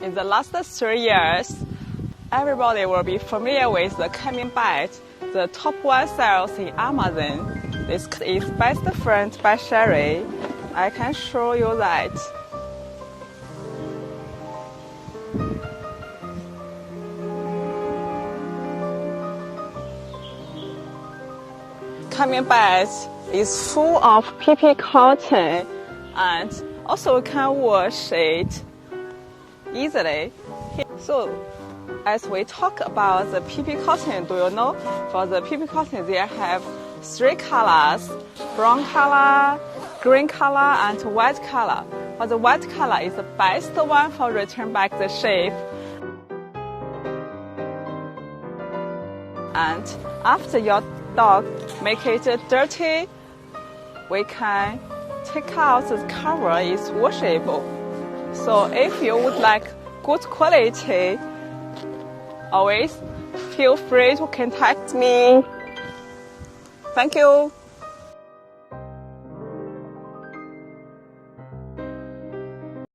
In the last 3 years, everybody will be familiar with the coming bed, the top one sales in Amazon. This is Best Friend by Sheri. I can show you that. Coming bed is full of PP cotton, and also you can wash it easily. So, as we talk about the PP cotton, do you know for the PP cotton they have 3 colors: brown color, green color, and white color. But the white color is the best one for return back the shape. And after your dog make it dirty, we can take out the cover. It's washable. So if you would like good quality, always feel free to contact me. Thank you.